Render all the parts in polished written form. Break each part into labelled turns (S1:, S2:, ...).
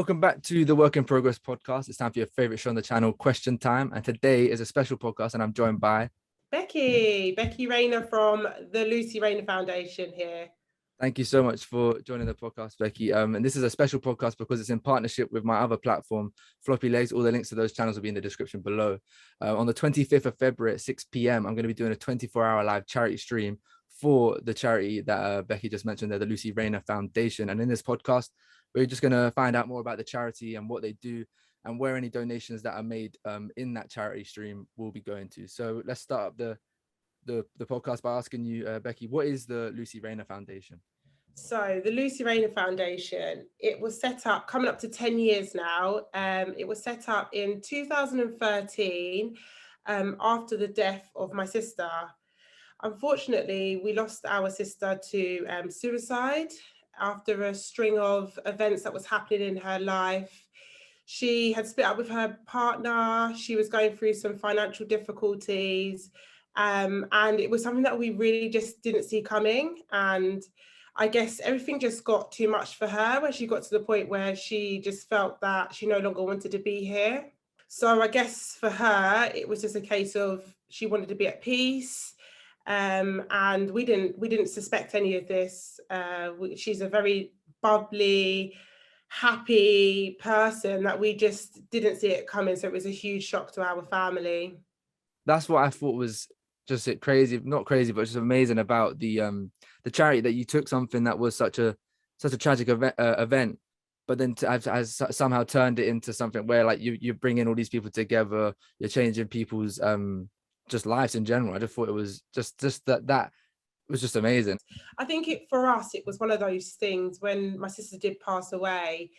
S1: Welcome back to the Work in Progress podcast. It's time for your favorite show on the channel, Question Time. And today is a special podcast and I'm joined by
S2: Becky Rayner from the Lucy Rayner Foundation here.
S1: Thank you so much for joining the podcast, Becky. And this is a special podcast because it's in partnership with my other platform, Floppylegss. All the links to those channels will be in the description below. On the 25th of February at 6 p.m, I'm going to be doing a 24-hour live charity stream for the charity that Becky just mentioned there, the Lucy Rayner Foundation. And in this podcast, we're just going to find out more about the charity and what they do and where any donations that are made in that charity stream will be going to. So let's start up the podcast by asking you, Becky, what is the Lucy Rayner Foundation?
S2: So the Lucy Rayner Foundation, it was set up coming up to 10 years now. It was set up in 2013 after the death of my sister. Unfortunately, we lost our sister to suicide after a string of events that was happening in her life. She had split up with her partner. She was going through some financial difficulties. And it was something that we really just didn't see coming. And I guess everything just got too much for her, where she got to the point where she just felt that she no longer wanted to be here. So I guess for her, it was just a case of she wanted to be at peace. And we didn't suspect any of this. She's a very bubbly, happy person that we just didn't see it coming. So it was a huge shock to our family.
S1: That's what I thought was just crazy, not crazy, but just amazing about the charity, that you took something that was such a tragic event, but then has somehow turned it into something where like you're bringing all these people together, you're changing people's just lives in general. I just thought it was just that was just amazing.
S2: I think for us, it was one of those things when my sister did pass away.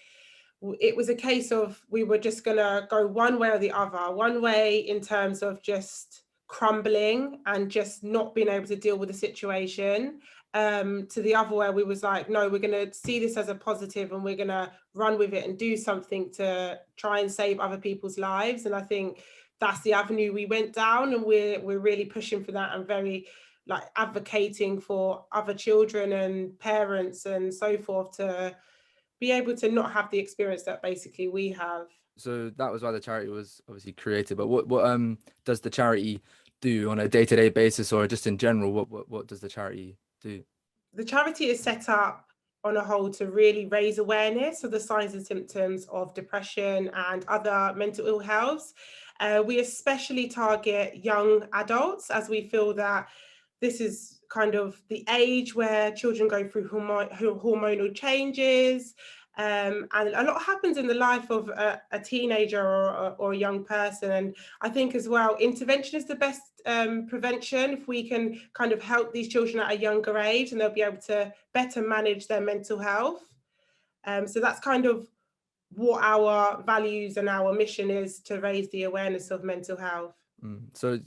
S2: It was a case of we were just gonna go one way or the other. One way in terms of just crumbling and just not being able to deal with the situation. To the other where we was like, no, we're gonna see this as a positive and we're gonna run with it and do something to try and save other people's lives. And I think that's the avenue we went down, and we're really pushing for that and very like advocating for other children and parents and so forth to be able to not have the experience that basically we have.
S1: So that was why the charity was obviously created. But what does the charity do on a day-to-day basis, or just in general? What does the charity do?
S2: The charity is set up on a whole to really raise awareness of the signs and symptoms of depression and other mental ill health. We especially target young adults, as we feel that this is kind of the age where children go through hormonal changes. And a lot happens in the life of a teenager or a young person. And I think as well, intervention is the best prevention. If we can kind of help these children at a younger age, and they'll be able to better manage their mental health. So that's kind of what our values and our mission is, to raise the awareness of mental health.
S1: So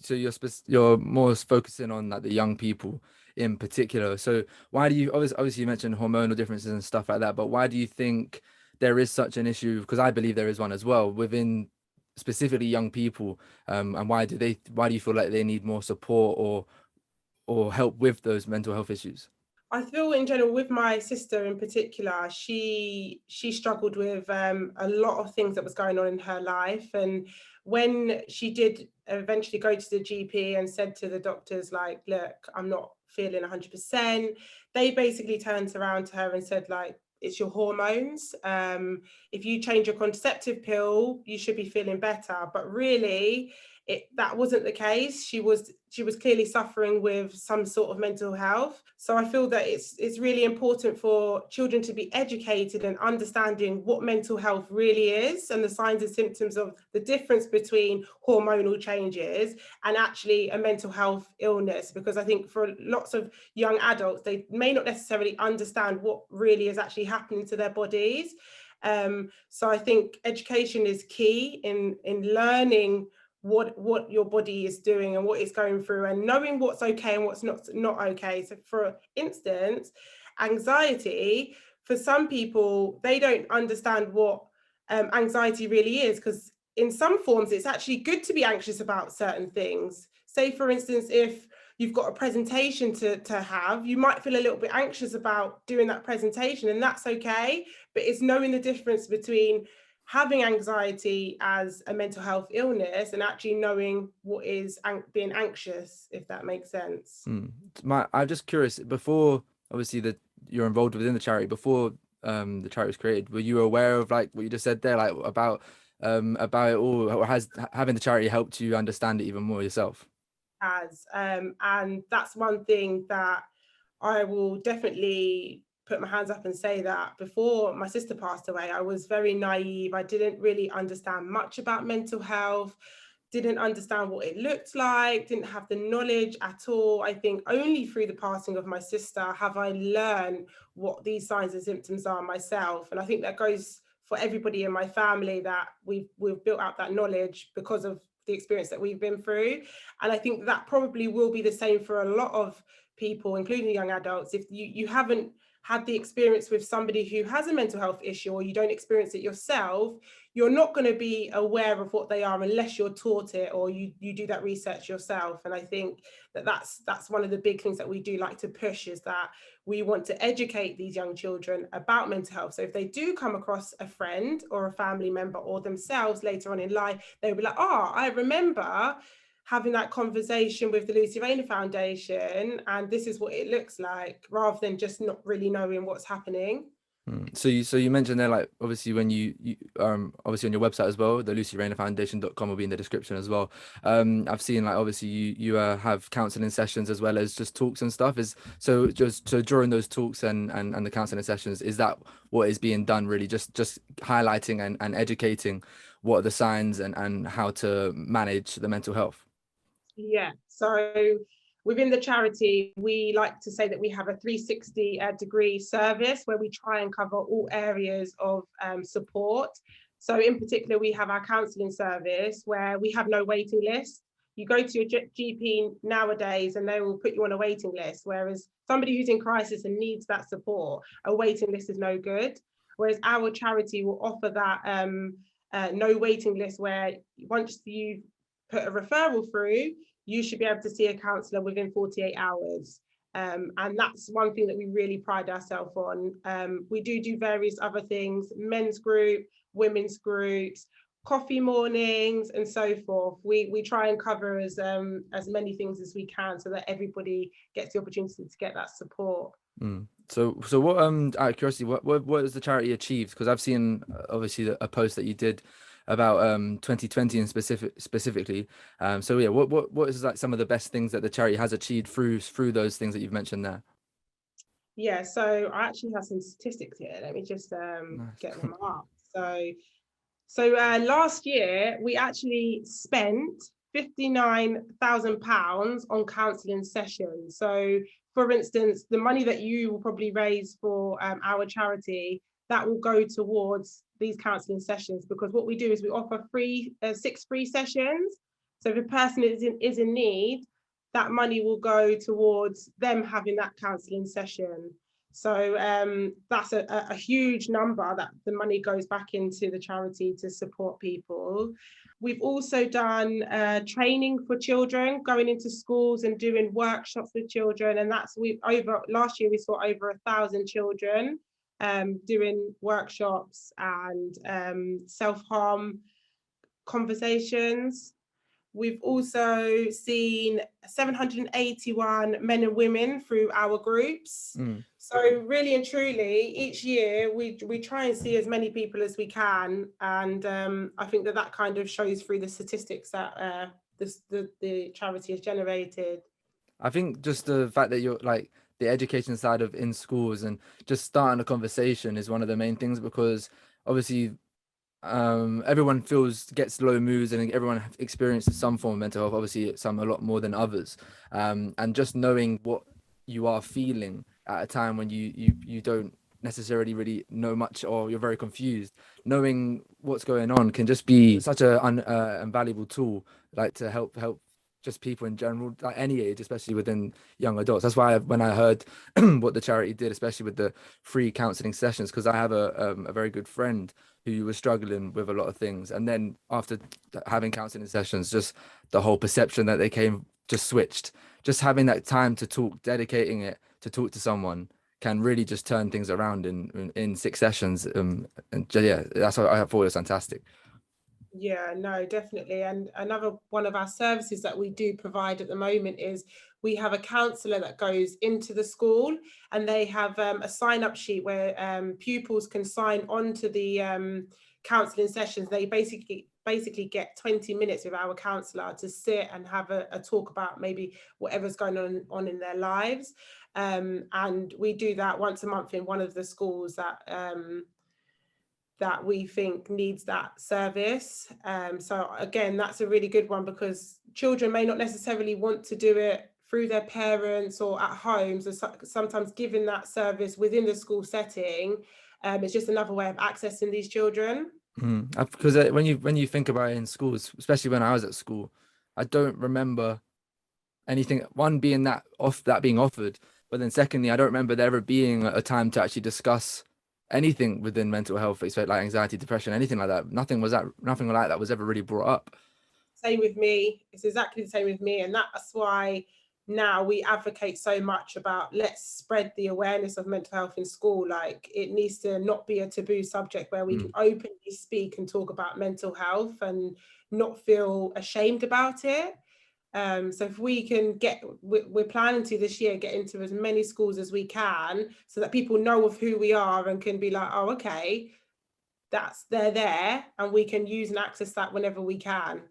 S1: you're more focusing on like the young people in particular. So why do you obviously you mentioned hormonal differences and stuff like that, but why do you think there is such an issue? Because I believe there is one as well within specifically young people. And why do you feel like they need more support or help with those mental health issues?
S2: I feel in general with my sister in particular, she struggled with a lot of things that was going on in her life. And when she did eventually go to the GP and said to the doctors, like, look, I'm not feeling 100%, they basically turned around to her and said, like, it's your hormones. If you change your contraceptive pill, you should be feeling better. But really, that wasn't the case. She was clearly suffering with some sort of mental health. So I feel that it's really important for children to be educated and understanding what mental health really is and the signs and symptoms of the difference between hormonal changes and actually a mental health illness. Because I think for lots of young adults, they may not necessarily understand what really is actually happening to their bodies. So I think education is key in learning what your body is doing and what it's going through, and knowing what's okay and what's not okay. So for instance, anxiety, for some people, they don't understand what anxiety really is, because in some forms it's actually good to be anxious about certain things. Say for instance, if you've got a presentation to have. You might feel a little bit anxious about doing that presentation, and that's okay. But it's knowing the difference between having anxiety as a mental health illness and actually knowing what is being anxious, if that makes sense.
S1: I'm just curious, before obviously that you're involved within the charity, before the charity was created, were you aware of like what you just said there, like about it all, or has having the charity helped you understand it even more yourself?
S2: And that's one thing that I will definitely put my hands up and say that before my sister passed away, I was very naive. I didn't really understand much about mental health, didn't understand what it looked like, didn't have the knowledge at all. I think only through the passing of my sister have I learned what these signs and symptoms are myself. And I think that goes for everybody in my family, that we've built up that knowledge because of the experience that we've been through. And I think that probably will be the same for a lot of people, including young adults. If you haven't had the experience with somebody who has a mental health issue, or you don't experience it yourself, you're not going to be aware of what they are unless you're taught it, or you do that research yourself. And I think that's one of the big things that we do like to push, is that we want to educate these young children about mental health. So if they do come across a friend or a family member or themselves later on in life, they'll be like, oh, I remember having that conversation with the Lucy Rayner Foundation, and this is what it looks like, rather than just not really knowing what's happening.
S1: So you mentioned there, like obviously when you obviously on your website as well, the lucyraynerfoundation.com will be in the description as well. I've seen like obviously you have counseling sessions as well as just talks and stuff. So during those talks and the counseling sessions, is that what is being done really, just highlighting and educating what are the signs and how to manage the mental health?
S2: Yeah, so within the charity, we like to say that we have a 360 degree service where we try and cover all areas of support. So in particular, we have our counselling service where we have no waiting list. You go to your GP nowadays and they will put you on a waiting list, whereas somebody who's in crisis and needs that support, a waiting list is no good. Whereas our charity will offer that no waiting list, where once you put a referral through, you should be able to see a counsellor within 48 hours. And that's one thing that we really pride ourselves on. We do various other things: men's group, women's groups, coffee mornings, and so forth. We try and cover as many things as we can, so that everybody gets the opportunity to get that support.
S1: So what out of curiosity, what has the charity achieved? Because I've seen obviously a post that you did about 2020 and specifically. So yeah, what is like some of the best things that the charity has achieved through those things that you've mentioned there?
S2: Yeah, so I actually have some statistics here. Let me just get them up. So last year we actually spent £59,000 on counselling sessions. So for instance, the money that you will probably raise for our charity, that will go towards these counselling sessions, because what we do is we offer 6 free sessions. So if a person is in need, that money will go towards them having that counselling session. So that's a huge number, that the money goes back into the charity to support people. We've also done training for children, going into schools and doing workshops with children. And last year we saw over 1,000 children doing workshops and self-harm conversations. We've also seen 781 men and women through our groups. So really and truly, each year we try and see as many people as we can. And I think that kind of shows through the statistics that the charity has generated.
S1: I think just the fact that you're like the education side of in schools and just starting a conversation is one of the main things, because obviously everyone gets low moods, and everyone experiences some form of mental health, obviously some a lot more than others, and just knowing what you are feeling at a time when you don't necessarily really know much, or you're very confused, knowing what's going on can just be such a invaluable tool, like to help just people in general, like any age, especially within young adults. That's why when I heard what the charity did, especially with the free counseling sessions, because I have a very good friend who was struggling with a lot of things, and then after having counseling sessions, just the whole perception that they came just switched, just having that time to talk, dedicating it to talk to someone can really just turn things around in 6 sessions. And yeah, that's what I thought it was fantastic.
S2: Yeah, no, definitely. And another one of our services that we do provide at the moment is we have a counsellor that goes into the school, and they have a sign-up sheet where pupils can sign on to the counselling sessions. They basically get 20 minutes with our counsellor to sit and have a talk about maybe whatever's going on in their lives. And we do that once a month in one of the schools that we think needs that service. So again, that's a really good one, because children may not necessarily want to do it through their parents or at home. So sometimes giving that service within the school setting is just another way of accessing these children.
S1: Because when you think about it in schools, especially when I was at school, I don't remember anything, one being that being offered, but then secondly, I don't remember there ever being a time to actually discuss anything within mental health, like anxiety, depression, anything like that. Nothing like that was ever really brought up.
S2: Same with me. It's exactly the same with me, and that's why now we advocate so much about, let's spread the awareness of mental health in school. Like, it needs to not be a taboo subject where we can openly speak and talk about mental health and not feel ashamed about it. So if we can we're planning to this year get into as many schools as we can, so that people know of who we are and can be like, oh, okay, they're there, and we can use and access that whenever we can.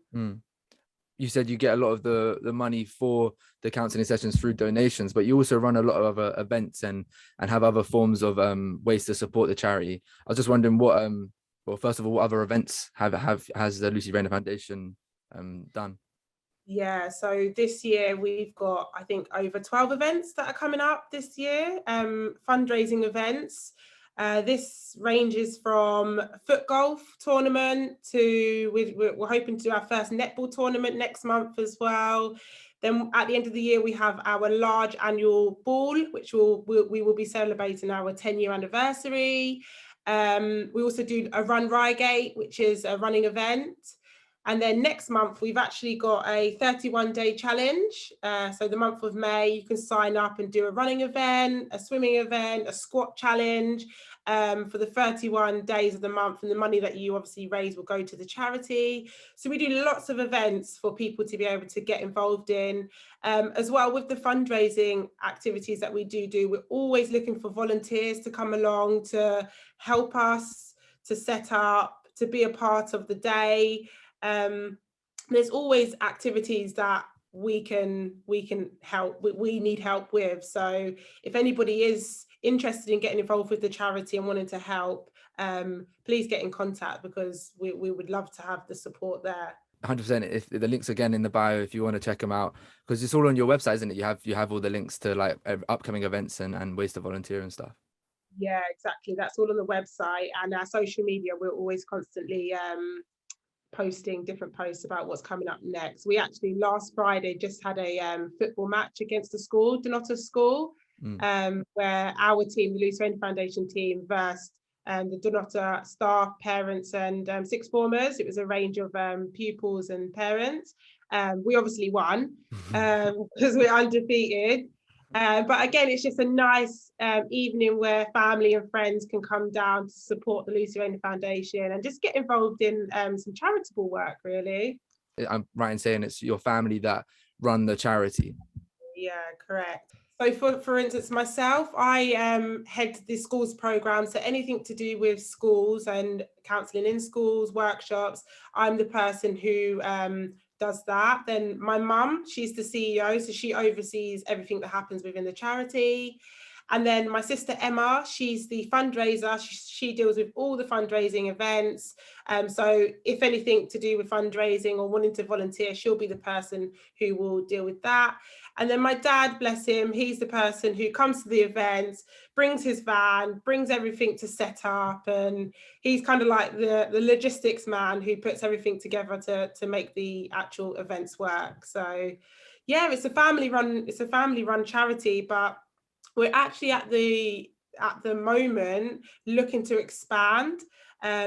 S1: You said you get a lot of the money for the counselling sessions through donations, but you also run a lot of other events and have other forms of ways to support the charity. I was just wondering what well, first of all, what other events has the Lucy Rayner Foundation done?
S2: Yeah, so this year we've got, I think, over 12 events that are coming up this year, fundraising events. This ranges from foot golf tournament to we're hoping to do our first netball tournament next month as well. Then at the end of the year, we have our large annual ball, which we will be celebrating our 10-year anniversary. We also do a Run Reigate, which is a running event. And then next month, we've actually got a 31-day challenge. So the month of May, you can sign up and do a running event, a swimming event, a squat challenge for the 31 days of the month. And the money that you obviously raise will go to the charity. So we do lots of events for people to be able to get involved in. As well, with the fundraising activities that we do, we're always looking for volunteers to come along to help us, to set up, to be a part of the day. There's always activities that we can help, we need help with. So if anybody is interested in getting involved with the charity and wanting to help, please get in contact, because we would love to have the support there.
S1: 100%. If the links again in the bio, if you want to check them out, because it's all on your website, isn't it? You have all the links to like upcoming events and ways to volunteer and stuff.
S2: Yeah, exactly. That's all on the website, and our social media. We're always constantly posting different posts about what's coming up next. We actually last Friday just had a football match against a school, Donata School, where our team, the Lucy Rayner Foundation team, versed the Donata staff, parents, and sixth formers. It was a range of pupils and parents. We obviously won because we're undefeated. But again, it's just a nice evening where family and friends can come down to support the Lucy Rayner Foundation and just get involved in some charitable work, really.
S1: I'm right in saying it's your family that run the charity.
S2: Yeah, correct. So for instance, myself, I head the schools program. So anything to do with schools and counselling in schools, workshops, I'm the person who does that. Then my mum, she's the CEO, so she oversees everything that happens within the charity. And then my sister Emma, she's the fundraiser. She deals with all the fundraising events. So if anything to do with fundraising or wanting to volunteer, she'll be the person who will deal with that. And then my dad, bless him, he's the person who comes to the events, brings his van, brings everything to set up, and he's kind of like the logistics man who puts everything together to make the actual events work. So yeah, it's a family run charity, but we're actually at the moment looking to expand.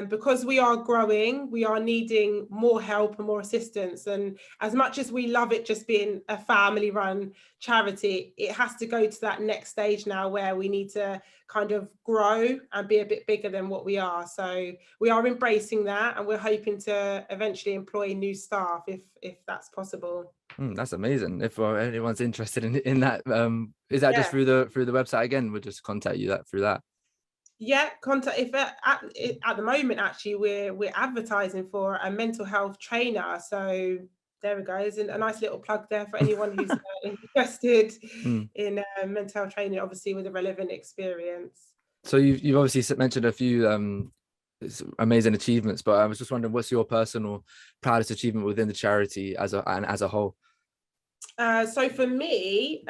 S2: Because we are growing, we are needing more help and more assistance. And as much as we love it just being a family run charity, it has to go to that next stage now where we need to kind of grow and be a bit bigger than what we are. So we are embracing that, and we're hoping to eventually employ new staff if that's possible.
S1: That's amazing. If anyone's interested in that, is that just through the website again? We'll just contact you through that.
S2: Yeah, contact. If at the moment, actually, we're advertising for a mental health trainer. So there we go. There's a nice little plug there for anyone who's interested in mental health training, obviously with a relevant experience.
S1: So you've obviously mentioned a few amazing achievements, but I was just wondering, what's your personal proudest achievement within the charity as a whole?
S2: So for me,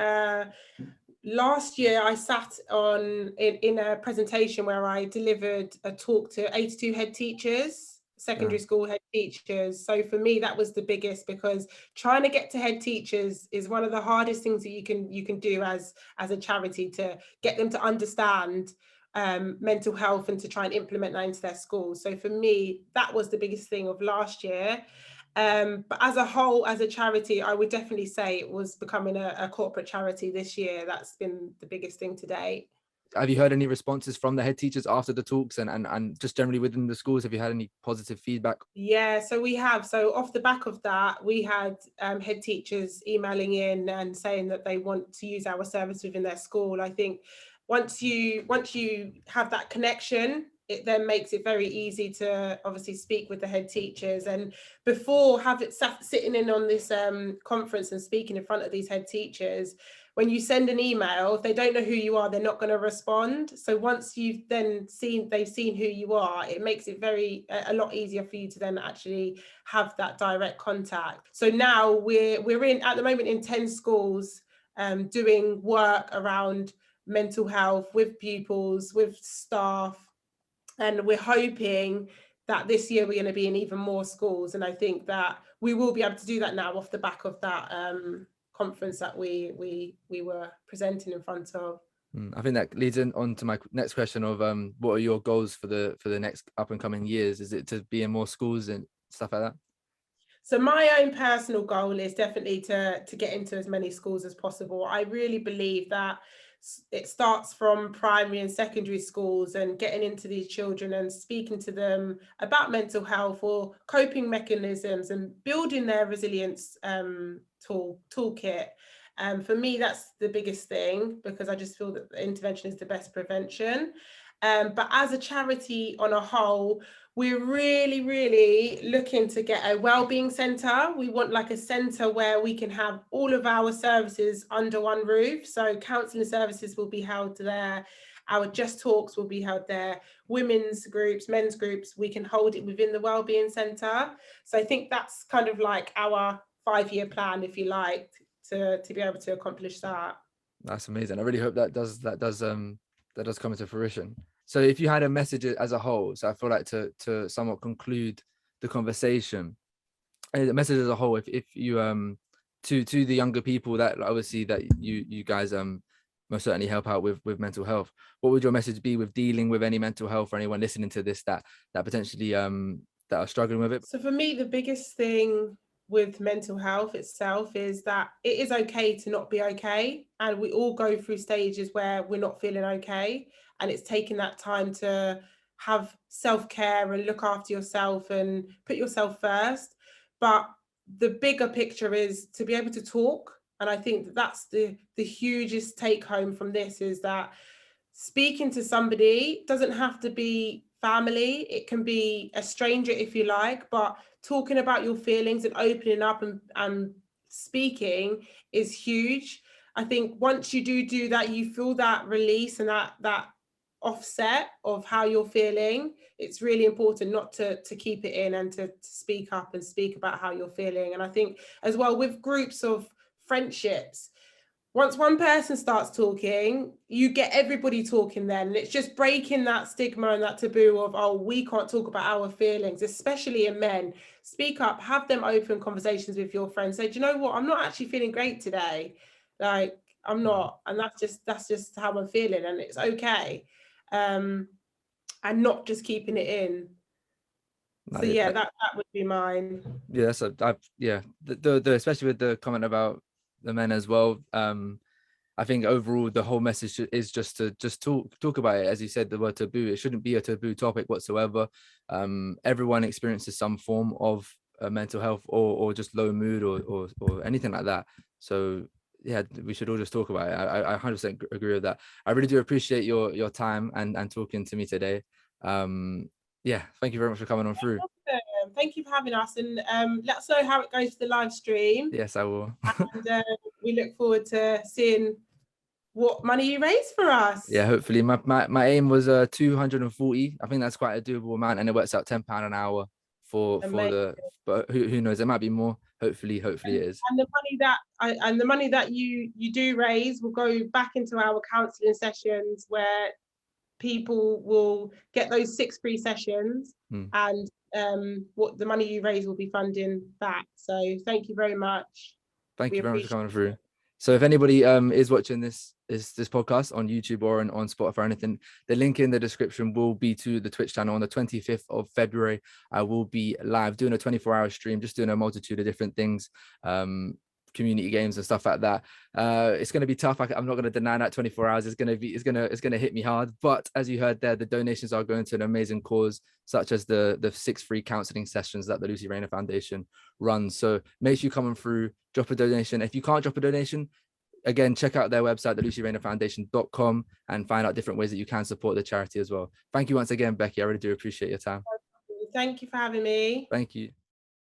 S2: last year I sat in a presentation where I delivered a talk to 82 head teachers, secondary school head teachers. So for me, that was the biggest, because trying to get to head teachers is one of the hardest things that you can do as a charity, to get them to understand mental health and to try and implement that into their schools. So for me, that was the biggest thing of last year. But as a whole, as a charity, I would definitely say it was becoming a corporate charity this year. That's been the biggest thing to date.
S1: Have you heard any responses from the head teachers after the talks, and just generally within the schools? Have you had any positive feedback?
S2: Yeah, so we have. So off the back of that, we had head teachers emailing in and saying that they want to use our service within their school. I think once you have that connection, it then makes it very easy to obviously speak with the head teachers. And before sitting in on this conference and speaking in front of these head teachers, when you send an email, if they don't know who you are, they're not going to respond. So once they've seen who you are, it makes it a lot easier for you to then actually have that direct contact. So now we're at the moment in 10 schools doing work around mental health with pupils, with staff, and we're hoping that this year we're going to be in even more schools. And I think that we will be able to do that now off the back of that conference that we were presenting in front of.
S1: I think that leads on to my next question of what are your goals for the next up and coming years? Is it to be in more schools and stuff like that?
S2: So my own personal goal is definitely to get into as many schools as possible. I really believe that it starts from primary and secondary schools, and getting into these children and speaking to them about mental health or coping mechanisms and building their resilience toolkit. For me, that's the biggest thing, because I just feel that the intervention is the best prevention. But as a charity on a whole, we're really looking to get a wellbeing centre. We want like a centre where we can have all of our services under one roof. So counselling services will be held there. Our Just Talks will be held there. Women's groups, men's groups, we can hold it within the wellbeing centre. So I think that's kind of like our 5-year plan, if you like, to be able to accomplish that.
S1: That's amazing. I really hope that does come into fruition. So if you had a message as a whole, so I feel like to somewhat conclude the conversation, the message as a whole, if you to the younger people that obviously that you guys most certainly help out with mental health, what would your message be with dealing with any mental health, or anyone listening to this that potentially that are struggling with it?
S2: So for me, the biggest thing with mental health itself is that it is okay to not be okay, and we all go through stages where we're not feeling okay, and it's taking that time to have self-care and look after yourself and put yourself first. But the bigger picture is to be able to talk, and I think that's the hugest take home from this, is that speaking to somebody doesn't have to be family, it can be a stranger if you like, but talking about your feelings and opening up and speaking is huge. I think once you do that, you feel that release and that offset of how you're feeling. It's really important not to keep it in, and to speak up and speak about how you're feeling. And I think as well with groups of friendships, once one person starts talking, you get everybody talking then. And it's just breaking that stigma and that taboo of, oh, we can't talk about our feelings, especially in men. Speak up, have them open conversations with your friends. Say, do you know what? I'm not actually feeling great today. Like, I'm not. And that's just how I'm feeling. And it's okay. And not just keeping it in.
S1: No,
S2: So yeah, that would be mine.
S1: Yeah, so the especially with the comment about the men as well. I think overall the whole message is just to talk about it. As you said, the word taboo, it shouldn't be a taboo topic whatsoever. Everyone experiences some form of mental health or just low mood or anything like that. So yeah, we should all just talk about it. I 100% agree with that. I really do appreciate your time and talking to me today. Yeah, thank you very much for coming on through.
S2: Thank you for having us, and let us know how it goes for the live stream.
S1: Yes, I will.
S2: And we look forward to seeing what money you raise for us.
S1: Yeah, hopefully. My aim was 240. I think that's quite a doable amount, and it works out £10 an hour for the. But who knows? It might be more. Hopefully it is.
S2: And the money that you do raise will go back into our counselling sessions, where people will get those 6 free sessions, and what the money you raise will be funding that. So thank you very much.
S1: Thank you very much for coming through. So if anybody is watching this podcast on YouTube or on Spotify or anything, the link in the description will be to the Twitch channel. On the 25th of February, I will be live doing a 24-hour stream, just doing a multitude of different things, community games and stuff like that. It's going to be tough. I'm not going to deny that 24 hours is going to hit me hard. But as you heard there, the donations are going to an amazing cause, such as the 6 free counseling sessions that the Lucy Rayner Foundation runs. So make sure you come through, drop a donation. If you can't drop a donation, again, check out their website, thelucyraynerfoundation.com, and find out different ways that you can support the charity as well. Thank you once again, Becky. I really do appreciate your time.
S2: Thank you for having me.
S1: Thank you.